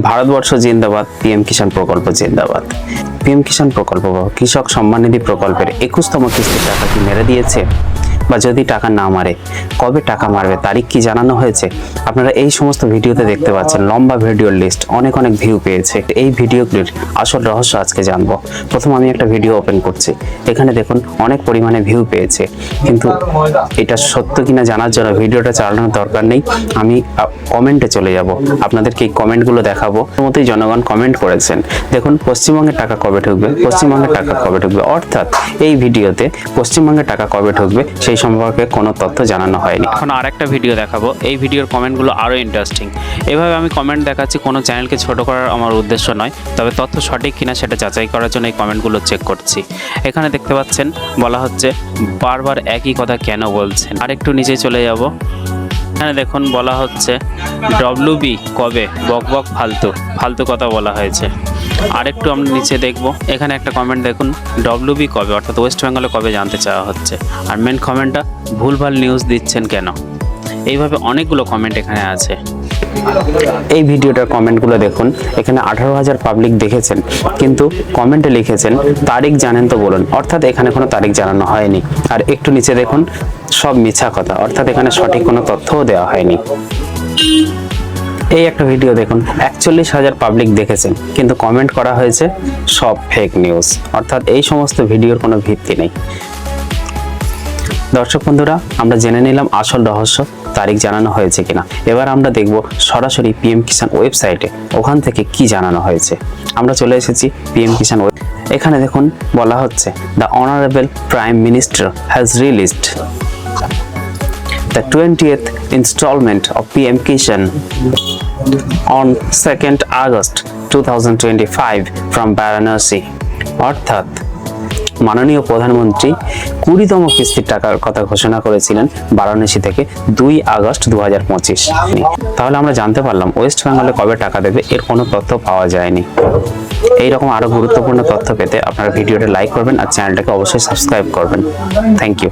ভারতবর্ষ জিন্দাবাদ, পিএম কিষাণ প্রকল্প জিন্দাবাদ। পিএম কিষাণ প্রকল্প বা কৃষক সম্মান নিধি প্রকল্পের 21তম কিস্তির টাকা কি মেরে দিয়েছে, বা যদি টাকা না মারে কবে টাকা মারবে, তারিখ কি জানানো হয়েছে? আপনারা এই সমস্ত ভিডিওতে দেখতে পাচ্ছেন লম্বা ভিডিওর লিস্ট, অনেক ভিউ পেয়েছে। এই ভিডিওগুলির আসল রহস্য আজকে জানবো। প্রথম আমি একটা ভিডিও ওপেন করছি, এখানে দেখুন অনেক পরিমাণে ভিউ পেয়েছে, কিন্তু এটা সত্য কিনা জানার জন্য ভিডিওটা চালানোর দরকার নেই। আমি কমেন্টে চলে যাব, আপনাদেরকে এই কমেন্টগুলো দেখাবো। মতোই জনগণ কমেন্ট করেছেন, দেখুন পশ্চিমবঙ্গের টাকা কবে ঢুকবে, পশ্চিমবঙ্গের টাকা কবে ঢুকবে, অর্থাৎ এই ভিডিওতে পশ্চিমবঙ্গের টাকা কবে ঢুকবে সেই সম্পর্কে কোনো তথ্য জানানো হয়নি। এখন আরেকটা ভিডিও দেখাবো, এই ভিডিওর কমেন্টগুলো আরও ইন্টারেস্টিং। এভাবে আমি কমেন্ট দেখাচ্ছি, কোনো চ্যানেলকে ছোট করার আমার উদ্দেশ্য নয়, তবে তথ্য সঠিক কিনা সেটা যাচাই করার জন্য এই কমেন্টগুলো চেক করছি। এখানে দেখতে পাচ্ছেন বলা হচ্ছে বারবার একই কথা কেন বলছেন। আরেকটু নিচে চলে যাব, এখানে দেখুন বলা হচ্ছে ডব্লিউবি কবে, বক ফালতু কথা বলা হয়েছে। আরেকটু আমরা নিচে দেখব, এখানে একটা কমেন্ট দেখুন ডব্লিউবি কবে, অর্থাৎ ওয়েস্ট বেঙ্গলে কবে জানতে চাওয়া হচ্ছে। আর মেন কমেন্টটা ভুলভাল নিউজ দিচ্ছেন কেন। এইভাবে অনেকগুলো কমেন্ট এখানে আছে। এই ভিডিওটার কমেন্টগুলো দেখুন, এখানে 18,000 পাবলিক দেখেছেন, কিন্তু কমেন্টে লিখেছেন তারিখ জানেন তো বলুন, অর্থাৎ এখানে কোনো তারিখ জানানো হয়নি। আর একটু নিচে দেখুন সব মিথ্যা কথা, অর্থাৎ এখানে সঠিক কোনো তথ্যও দেওয়া হয়নি। এই একটা ভিডিও দেখুন, 41,000 পাবলিক দেখেছেন, কিন্তু কমেন্ট করা হয়েছে সব ফেক নিউজ, অর্থাৎ এই সমস্ত ভিডিওর কোনো ভিত্তি নেই। দর্শক বন্ধুরা, আমরা জেনে নিলাম আসল রহস্য, তারিখ জানানো হয়েছে কিনা। এবার আমরা দেখব সরাসরি পিএম কিষাণ ওয়েবসাইটে ওখান থেকে কি জানানো হয়েছে। আমরা চলে এসেছি পিএম কিষাণ। এখানে দেখুন বলা হচ্ছে the honourable prime minister has released the 20th installment of PM Kishan on 2nd August 2025 from Varanasi। অর্থাৎ মাননীয় প্রধানমন্ত্রী 20তম কিস্তির টাকার কথা ঘোষণা করেছিলেন বারাণসী থেকে 2 আগস্ট 2025। তাহলে আমরা জানতে পারলাম ওয়েস্ট বেঙ্গলে কবে টাকা দেবে এর কোনো তথ্য পাওয়া যায়নি। এইরকম আরো গুরুত্বপূর্ণ তথ্য পেতে আপনারা ভিডিওটা লাইক করবেন আর চ্যানেলটাকে অবশ্যই সাবস্ক্রাইব করবেন। Thank you.